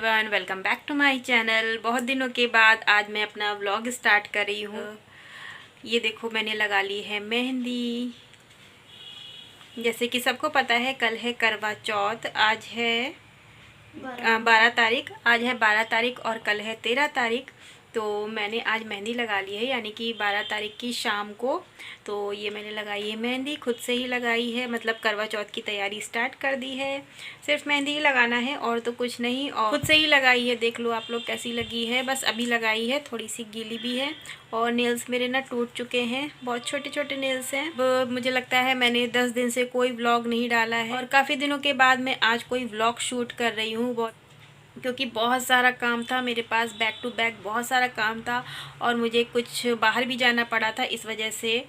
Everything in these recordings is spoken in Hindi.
Everyone, welcome back to my channel. बहुत दिनों के बाद आज मैं अपना व्लॉग स्टार्ट कर रही हूँ। ये देखो, मैंने लगा ली है मेहंदी। जैसे कि सबको पता है, कल है करवा चौथ। आज है 12 तारीख। आज है 12 तारीख और कल है 13 तारीख। तो मैंने आज मेहंदी लगा ली है, यानी कि 12 तारीख की शाम को। तो ये मैंने लगाई है मेहंदी, खुद से ही लगाई है। मतलब करवा चौथ की तैयारी स्टार्ट कर दी है। सिर्फ मेहंदी ही लगाना है और तो कुछ नहीं, और खुद से ही लगाई है। देख लो आप लोग कैसी लगी है। बस अभी लगाई है, थोड़ी सी गीली भी है। और नेल्स मेरे ना टूट चुके हैं, बहुत छोटे छोटे नेल्स हैं। अब मुझे लगता है मैंने 10 दिन से कोई व्लॉग नहीं डाला है, और काफ़ी दिनों के बाद मैं आज कोई व्लॉग शूट कर रही हूँ। क्योंकि बहुत सारा काम था मेरे पास, बैक टू बैक बहुत सारा काम था, और मुझे कुछ बाहर भी जाना पड़ा था। इस वजह से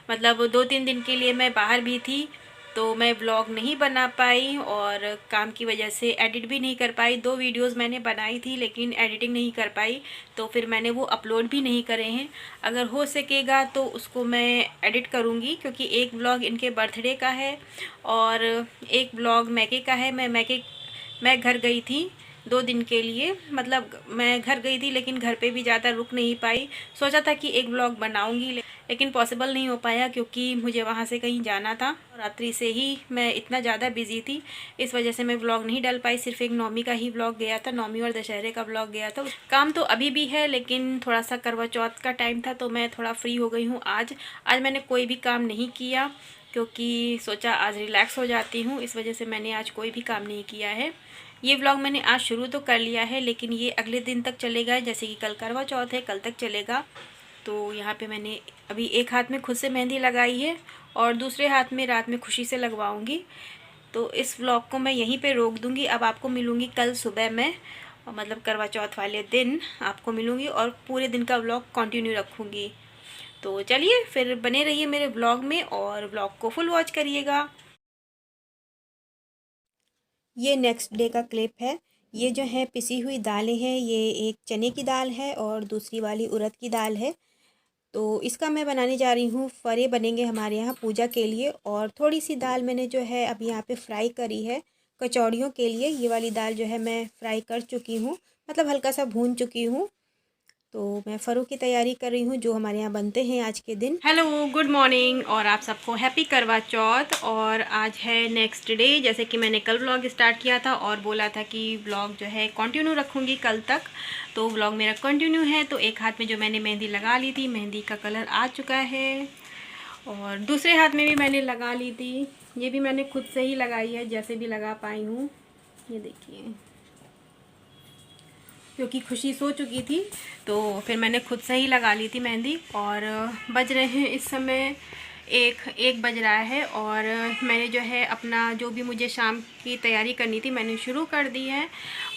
मतलब 2-3 दिन के लिए मैं बाहर भी थी, तो मैं व्लॉग नहीं बना पाई, और काम की वजह से एडिट भी नहीं कर पाई। 2 वीडियोस मैंने बनाई थी लेकिन एडिटिंग नहीं कर पाई, तो फिर मैंने वो अपलोड भी नहीं करे हैं। अगर हो सकेगा तो उसको मैं एडिट करूँगी, क्योंकि एक व्लॉग इनके बर्थडे का है और एक व्लॉग मैके का है। मैं घर गई थी 2 दिन के लिए। मतलब मैं घर गई थी लेकिन घर पे भी ज़्यादा रुक नहीं पाई। सोचा था कि एक व्लॉग बनाऊंगी, लेकिन पॉसिबल नहीं हो पाया, क्योंकि मुझे वहाँ से कहीं जाना था। रात्रि से ही मैं इतना ज़्यादा बिजी थी, इस वजह से मैं व्लॉग नहीं डाल पाई। सिर्फ एक नौमी का ही व्लॉग गया था, नौमी और दशहरे का व्लॉग गया था। काम तो अभी भी है, लेकिन थोड़ा सा करवा चौथ का टाइम था तो मैं थोड़ा फ्री हो गई हूँ। आज मैंने कोई भी काम नहीं किया, क्योंकि सोचा आज रिलैक्स हो जाती हूँ। इस वजह से मैंने आज कोई भी काम नहीं किया है। ये व्लॉग मैंने आज शुरू तो कर लिया है, लेकिन ये अगले दिन तक चलेगा। जैसे कि कल करवा चौथ है, कल तक चलेगा। तो यहाँ पे मैंने अभी एक हाथ में खुद से मेहंदी लगाई है और दूसरे हाथ में रात में खुशी से लगवाऊंगी। तो इस व्लॉग को मैं यहीं पे रोक दूंगी। अब आपको मिलूंगी कल सुबह में, मतलब करवा चौथ वाले दिन आपको मिलूंगी, और पूरे दिन का व्लॉग कंटिन्यू रखूँगी। तो चलिए फिर बने रहिए मेरे व्लॉग में, और व्लॉग को फुल वॉच करिएगा। ये नेक्स्ट डे का क्लिप है। ये जो है पिसी हुई दालें हैं, ये एक चने की दाल है और दूसरी वाली उड़द की दाल है। तो इसका मैं बनाने जा रही हूँ। फरे बनेंगे हमारे यहाँ पूजा के लिए, और थोड़ी सी दाल मैंने जो है अभी यहाँ पे फ्राई करी है कचौड़ियों के लिए। ये वाली दाल जो है मैं फ्राई कर चुकी हूँ, मतलब हल्का सा भून चुकी हूँ। तो मैं फ़रों की तैयारी कर रही हूँ जो हमारे यहाँ बनते हैं आज के दिन। हेलो, गुड मॉर्निंग, और आप सबको हैप्पी करवा चौथ। और आज है नेक्स्ट डे। जैसे कि मैंने कल व्लॉग स्टार्ट किया था और बोला था कि व्लॉग जो है कंटिन्यू रखूँगी कल तक, तो व्लॉग मेरा कंटिन्यू है। तो एक हाथ में जो मैंने मेहंदी लगा ली थी, मेहंदी का कलर आ चुका है, और दूसरे हाथ में भी मैंने लगा ली थी। ये भी मैंने खुद से ही लगाई है, जैसे भी लगा पाई हूँ। ये देखिए, क्योंकि खुशी सो चुकी थी तो फिर मैंने खुद से ही लगा ली थी मेहंदी। और बज रहे हैं इस समय एक बज रहा है, और मैंने जो है अपना जो भी मुझे शाम की तैयारी करनी थी मैंने शुरू कर दी है।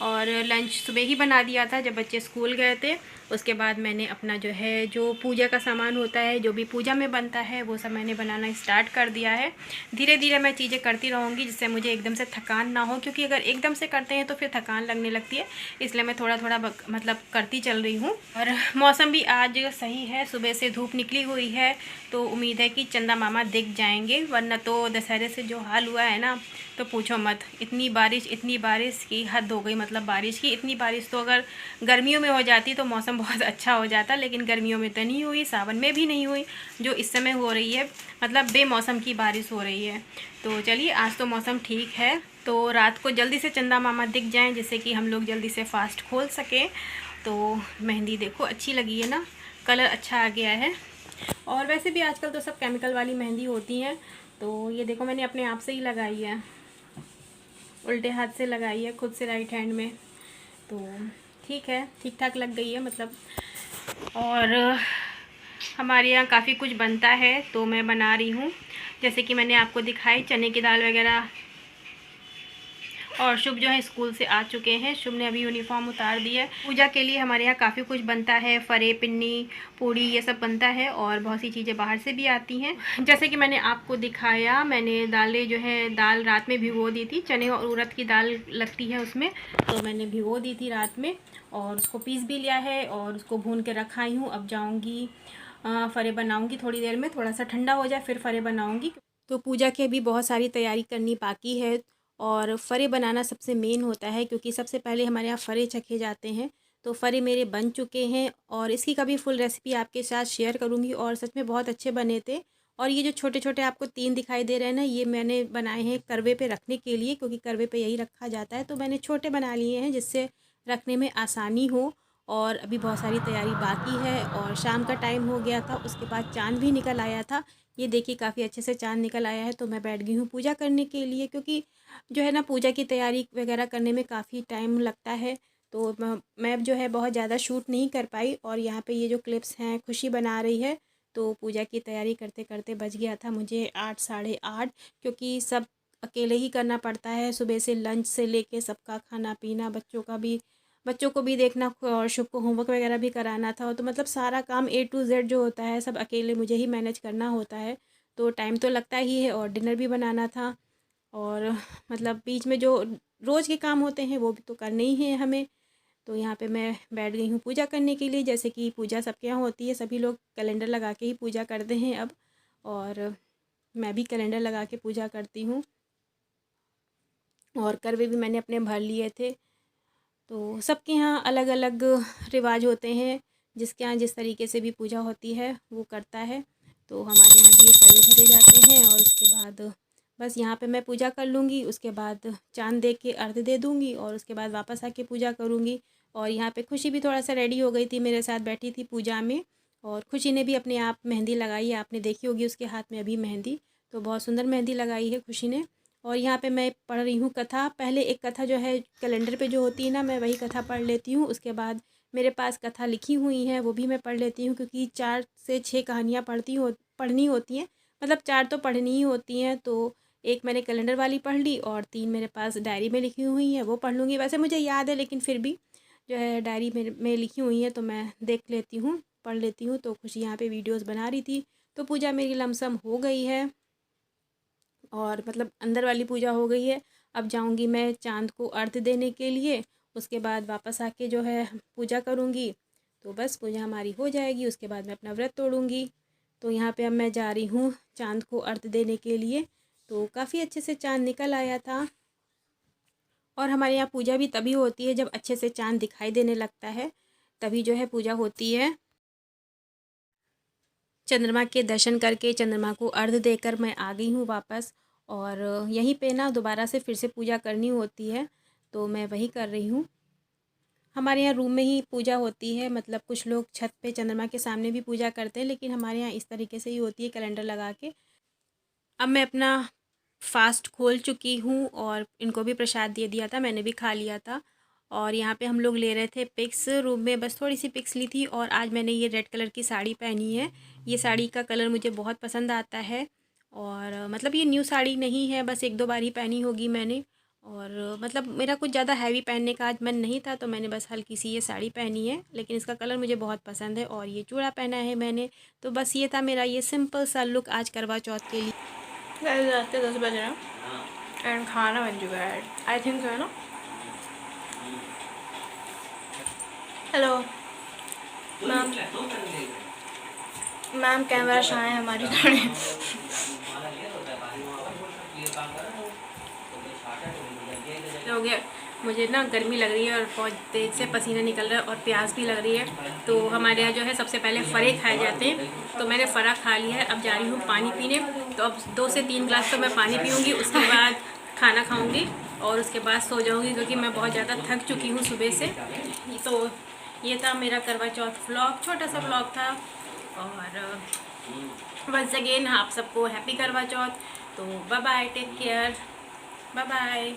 और लंच सुबह ही बना दिया था जब बच्चे स्कूल गए थे। उसके बाद मैंने अपना जो है जो पूजा का सामान होता है, जो भी पूजा में बनता है, वो सब मैंने बनाना स्टार्ट कर दिया है। धीरे धीरे मैं चीज़ें करती रहूँगी, जिससे मुझे एकदम से थकान ना हो, क्योंकि अगर एकदम से करते हैं तो फिर थकान लगने लगती है। इसलिए मैं थोड़ा थोड़ा मतलब करती चल रही हूँ। और मौसम भी आज सही है, सुबह से धूप निकली हुई है, तो उम्मीद है कि चंदा मामा दिख जाएंगे। वरना तो दशहरे से जो हाल हुआ है ना, तो पूछो मत। इतनी बारिश की हद हो गई। मतलब बारिश की इतनी बारिश तो अगर गर्मियों में हो जाती तो मौसम बहुत अच्छा हो जाता, लेकिन गर्मियों में तो नहीं हुई, सावन में भी नहीं हुई। जो इस समय हो रही है, मतलब बेमौसम की बारिश हो रही है। तो चलिए, आज तो मौसम ठीक है, तो रात को जल्दी से चंदा मामा दिख जाएं, जिससे कि हम लोग जल्दी से फास्ट खोल सकें। तो मेहंदी देखो अच्छी लगी है ना, कलर अच्छा आ गया है। और वैसे भी आजकल तो सब केमिकल वाली मेहंदी होती हैं। तो ये देखो, मैंने अपने आप से ही लगाई है, उल्टे हाथ से लगाई है, खुद से राइट हैंड में। तो ठीक है, ठीक ठाक लग गई है मतलब। और हमारे यहाँ काफ़ी कुछ बनता है तो मैं बना रही हूँ। जैसे कि मैंने आपको दिखाई चने की दाल वगैरह। और शुभ जो है स्कूल से आ चुके हैं, शुभ ने अभी यूनिफॉर्म उतार दी है। पूजा के लिए हमारे यहाँ काफ़ी कुछ बनता है, फरे, पिन्नी, पूड़ी, ये सब बनता है, और बहुत सी चीज़ें बाहर से भी आती हैं। जैसे कि मैंने आपको दिखाया, मैंने दालें जो है दाल रात में भिगो दी थी। चने और उड़द की दाल लगती है उसमें, तो मैंने भिगो दी थी रात में, और उसको पीस भी लिया है और उसको भून के रखा ही हूँ। अब जाऊँगी फरे बनाऊँगी थोड़ी देर में, थोड़ा सा ठंडा हो जाए फिर फरे बनाऊँगी। तो पूजा की अभी बहुत सारी तैयारी करनी बाकी है, और फ़रे बनाना सबसे मेन होता है, क्योंकि सबसे पहले हमारे यहाँ फ़रे चखे जाते हैं। तो फ़रे मेरे बन चुके हैं और इसकी कभी फुल रेसिपी आपके साथ शेयर करूँगी, और सच में बहुत अच्छे बने थे। और ये जो छोटे-छोटे आपको 3 दिखाई दे रहे हैं ना, ये मैंने बनाए हैं करवे पे रखने के लिए, क्योंकि करवे पे यही रखा जाता है। तो मैंने छोटे बना लिए हैं जिससे रखने में आसानी हो। और अभी बहुत सारी तैयारी बाकी है और शाम का टाइम हो गया था, उसके बाद चाँद भी निकल आया था। ये देखिए काफ़ी अच्छे से चाँद निकल आया है, तो मैं बैठ गई हूँ पूजा करने के लिए, क्योंकि जो है ना पूजा की तैयारी वगैरह करने में काफ़ी टाइम लगता है। तो मैं जो है बहुत ज़्यादा शूट नहीं कर पाई। और यहाँ पे ये जो क्लिप्स हैं खुशी बना रही है, तो पूजा की तैयारी करते करते बज गया था मुझे 8 साढ़े 8, क्योंकि सब अकेले ही करना पड़ता है। सुबह से लंच से लेके सबका खाना पीना, बच्चों को भी देखना और शुभ को होमवर्क वगैरह भी कराना था। तो मतलब सारा काम A to Z जो होता है सब अकेले मुझे ही मैनेज करना होता है। तो टाइम तो लगता ही है, और डिनर भी बनाना था। और मतलब बीच में जो रोज़ के काम होते हैं वो भी तो करने ही हैं हमें। तो यहाँ पे मैं बैठ गई हूँ पूजा करने के लिए। जैसे कि पूजा सबके यहाँ होती है, सभी लोग कैलेंडर लगा के ही पूजा करते हैं अब, और मैं भी कैलेंडर लगा के पूजा करती हूँ। और करवे भी मैंने अपने भर लिए थे। तो सबके यहाँ अलग अलग रिवाज होते हैं, जिसके यहाँ जिस तरीके से भी पूजा होती है वो करता है। तो हमारे यहाँ भी करवे भरे जाते हैं, और उसके बाद बस यहाँ पे मैं पूजा कर लूँगी, उसके बाद चाँद देख के अर्घ दे दूँगी, और उसके बाद वापस आके पूजा करूँगी। और यहाँ पे खुशी भी थोड़ा सा रेडी हो गई थी, मेरे साथ बैठी थी पूजा में। और खुशी ने भी अपने आप मेहंदी लगाई है, आपने देखी होगी उसके हाथ में अभी मेहंदी। तो बहुत सुंदर मेहंदी लगाई है खुशी ने। और यहाँ पे मैं पढ़ रही हूँ कथा। पहले एक कथा जो है कैलेंडर पे जो होती है ना, मैं वही कथा पढ़ लेती हूँ। उसके बाद मेरे पास कथा लिखी हुई हैं, वो भी मैं पढ़ लेती हूँ, क्योंकि 4 से 6 कहानियाँ पढ़नी होती हैं। मतलब 4 तो पढ़नी ही होती हैं। तो एक मैंने कैलेंडर वाली पढ़ ली, और 3 मेरे पास डायरी में लिखी हुई हैं, वो पढ़ लूँगी। वैसे मुझे याद है, लेकिन फिर भी जो है डायरी में लिखी हुई हैं तो मैं देख लेती हूँ, पढ़ लेती हूँ। तो खुशी यहाँ पे वीडियोज़ बना रही थी। तो पूजा मेरी लमसम हो गई है, और मतलब अंदर वाली पूजा हो गई है। अब जाऊंगी मैं चाँद को अर्घ देने के लिए, उसके बाद वापस आके जो है पूजा करूंगी। तो बस पूजा हमारी हो जाएगी, उसके बाद मैं अपना व्रत तोड़ूंगी। तो यहाँ पे अब मैं जा रही हूँ चाँद को अर्घ देने के लिए। तो काफ़ी अच्छे से चाँद निकल आया था। और हमारे यहाँ पूजा भी तभी होती है जब अच्छे से चाँद दिखाई देने लगता है, तभी जो है पूजा होती है। चंद्रमा के दर्शन करके चंद्रमा को अर्घ देकर मैं आ गई हूँ वापस। और यहीं पे ना दोबारा से फिर से पूजा करनी होती है, तो मैं वही कर रही हूँ। हमारे यहाँ रूम में ही पूजा होती है, मतलब कुछ लोग छत पे चंद्रमा के सामने भी पूजा करते हैं, लेकिन हमारे यहाँ इस तरीके से ही होती है कैलेंडर लगा के। अब मैं अपना फास्ट खोल चुकी हूँ, और इनको भी प्रसाद दे दिया था, मैंने भी खा लिया था। और यहाँ पे हम लोग ले रहे थे पिक्स, रूम में बस थोड़ी सी पिक्स ली थी। और आज मैंने ये रेड कलर की साड़ी पहनी है। ये साड़ी का कलर मुझे बहुत पसंद आता है। और मतलब ये न्यू साड़ी नहीं है, बस 1-2 बार ही पहनी होगी मैंने। और मतलब मेरा कुछ ज़्यादा हैवी पहनने का आज मन नहीं था, तो मैंने बस हल्की सी ये साड़ी पहनी है, लेकिन इसका कलर मुझे बहुत पसंद है। और ये चूड़ा पहना है मैंने। तो बस ये था मेरा ये सिंपल सा लुक आज करवा चौथ के लिए। रात के 10 बज रहे हैं एंड खाना बन चुका है, आई थिंक सो, है ना। हेलो मैम कैमरा शाय है हमारी थोड़ी। हो गया, मुझे ना गर्मी लग रही है और बहुत तेज़ से पसीना निकल रहा है, और प्यास भी लग रही है। तो हमारे यहाँ जो है सबसे पहले फ़रे खाए जाते हैं, तो मैंने फ़रा खा लिया है। अब जा रही हूँ पानी पीने। तो अब 2 से 3 ग्लास तो मैं पानी पीऊँगी, उसके बाद खाना खाऊँगी, और उसके बाद सो जाऊँगी, क्योंकि मैं बहुत ज़्यादा थक चुकी हूँ सुबह से। तो ये था मेरा करवा चौथ व्लॉग, छोटा सा व्लॉग था। और वंस अगेन आप सबको हैप्पी करवा चौथ। तो bye bye, take care, bye bye.